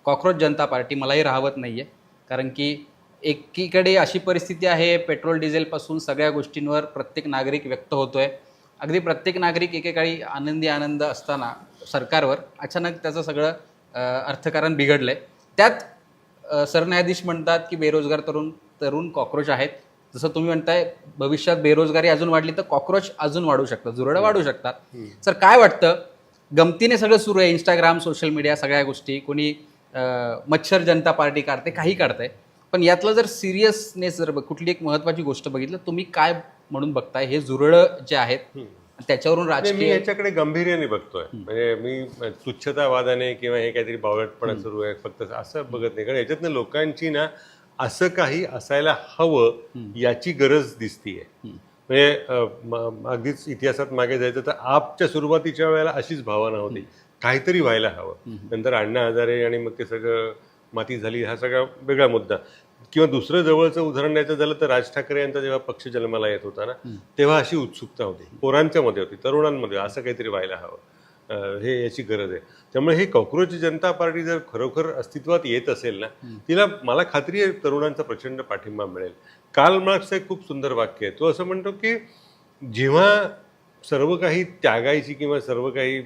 Cockroach जनता party मलाही राहवत नाही आहे. कारण की एकीकडे अशी परिस्थिती आहे, पेट्रोल डिझेलपासून सगळ्या गोष्टींवर प्रत्येक नागरिक व्यक्त होतो आहे. अगदी प्रत्येक नागरिक एकेकाळी आनंद असताना सरकारवर अचानक त्याचं सगळं अर्थकारण बिघडलं आहे. त्यात सरन्यायाधीश म्हणतात की बेरोजगार तरुण कॉकरोच आहेत. जसं तुम्ही म्हणताय भविष्यात बेरोजगारी अजून वाढली तर कॉकरोच अजून वाढू शकतात, जुरडं वाढू शकतात. सर काय वाटतं, गमतीने सगळं सुरू आहे, इंस्टाग्राम, सोशल मीडिया, सगळ्या गोष्टी, कोणी मच्छर जनता पार्टी काढते, काही काढतंय, पण यातलं जर सिरियसनेस जर कुठली एक महत्वाची गोष्ट बघितलं, तुम्ही काय म्हणून बघताय हे जुरडं जे आहेत त्याच्यावरून मी राजकीय? याच्याकडे गंभीर्याने बघतोय. म्हणजे मी तुच्छतावादाने किंवा हे काहीतरी बावळटपणा सुरू आहे फक्त असं बघत नाही. कारण याच्यातनं लोकांची ना असं काही असायला हवं याची गरज दिसतीये. म्हणजे अगदीच इतिहासात मागे जायचं तर आपच्या सुरुवातीच्या वेळेला अशीच भावना होती, काहीतरी व्हायला हवं. नंतर अण्णा हजारे आणि मग ते सगळं माती झाली, हा सगळा वेगळा मुद्दा. किंवा दुसरं जवळचं उदाहरण द्यायचं झालं तर राज ठाकरे यांचा जेव्हा पक्ष जन्माला येत होता ना, तेव्हा अशी उत्सुकता होती, पोरांच्या मध्ये होती, तरुणांमध्ये, असं काहीतरी व्हायला हवं, हे याची गरज आहे. त्यामुळे हे कॉकरोच जनता पार्टी जर खरोखर अस्तित्वात येत असेल ना, तिला मला खात्री आहे तरुणांचा प्रचंड पाठिंबा मिळेल. कार्ल मार्क्सचं एक खूप सुंदर वाक्य आहे. तो असं म्हणतो की जेव्हा सर्व काही त्यागायची किंवा सर्व काही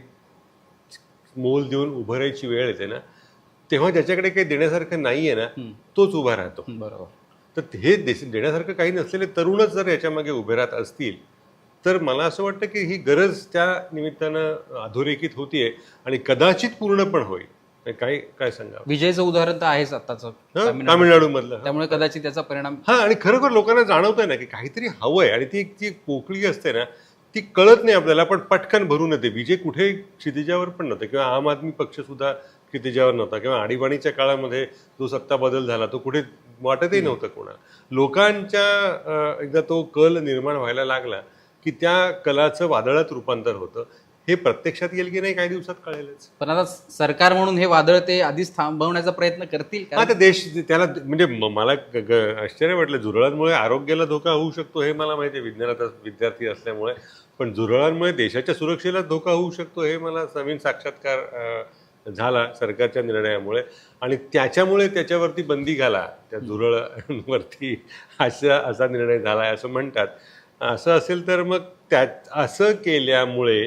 मोल देऊन उभं राहायची वेळ येते ना, तेव्हा ज्याच्याकडे काही देण्यासारखं नाहीये ना, तोच उभा राहतो. बरोबर. तर हे देण्यासारखं काही नसलेले तरुणच जर याच्यामागे उभे राहत असतील तर मला असं वाटतं की ही गरज त्या निमित्तानं अधोरेखित होतीये आणि कदाचित पूर्ण पण होईल. काय सांगा, विजयचं उदाहरण तर आहेच आत्ताचं तामिळनाडूमधलं. त्यामुळे कदाचित त्याचा परिणाम. आणि खरोखर लोकांना जाणवतंय ना की काहीतरी हवंय आणि ती पोकळी असते ना, ती कळत नाही आपल्याला, पण पटकन भरून येते. विजय कुठे क्षितिजावर पण नव्हतं, किंवा आम आदमी पक्ष सुद्धा क्षितिजावर नव्हता, किंवा आणीबाणीच्या काळामध्ये जो सत्ता बदल झाला तो कुठे वाटतही नव्हतं कोणाला. लोकांच्या एकदा तो कल निर्माण व्हायला लागला की त्या कलाचं वादळात रूपांतर होतं. हे प्रत्यक्षात येईल की नाही काही दिवसात कळेलच. पण आता सरकार म्हणून हे वादळ ते आधीच थांबवण्याचा प्रयत्न करतील का? आता देश त्याला म्हणजे मला आश्चर्य वाटलं, झुरळांमुळे आरोग्याला धोका होऊ शकतो हे मला माहिती आहे, विज्ञानाचा विद्यार्थी असल्यामुळे. पण झुरळांमुळे देशाच्या सुरक्षेला धोका होऊ शकतो हे मला नवीन साक्षात्कार झाला सरकारच्या निर्णयामुळे. आणि त्याच्यामुळे त्याच्यावरती बंदी घाला, त्या झुरळांवरती, असा निर्णय झाला आहे असं म्हणतात. असं असेल तर मग असं केल्यामुळे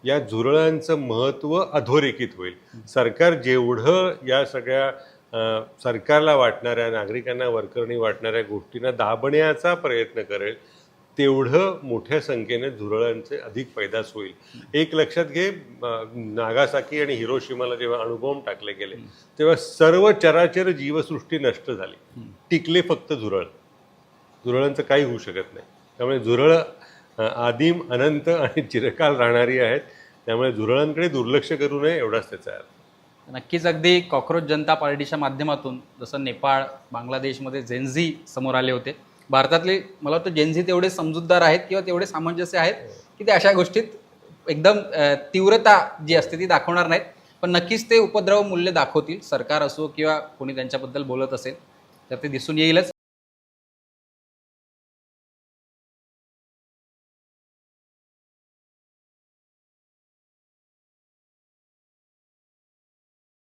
या झुरळांचं महत्त्व अधोरेखित होईल. सरकार जेवढं या सगळ्या सरकारला वाटणाऱ्या, नागरिकांना वरकरणी वाटणाऱ्या गोष्टींना दाबण्याचा प्रयत्न करेल, तेवढं मोठ्या संख्येने झुरळांचे अधिक पैदास होईल. एक लक्षात घे, नागासाकी आणि हिरोशिमाला जेव्हा अणुबॉम्ब टाकले गेले तेव्हा सर्व चराचर जीवसृष्टी नष्ट झाली, टिकले फक्त झुरळ. झुरळांचं काही होऊ शकत नाही. त्यामुळे झुरळ आदिम, अनंत आणि चिरकाल राहणारी आहेत. त्यामुळे झुरळांकडे दुर्लक्ष करू नये एवढाच त्याचा अर्थ. नक्कीच. अगदी कॉकरोच जनता पार्टीच्या माध्यमातून जसं नेपाळ, बांगलादेशमध्ये जेनझी समोर आले होते, भारतातले मला वाटतं जेनझी तेवढे समजूतदार आहेत किंवा तेवढे सामंजस्य आहेत की ते अशा गोष्टीत एकदम तीव्रता जी असते ती दाखवणार नाहीत. पण नक्कीच ते उपद्रव मूल्य दाखवतील, सरकार असो किंवा कोणी त्यांच्याबद्दल बोलत असेल तर ते दिसून येईलच.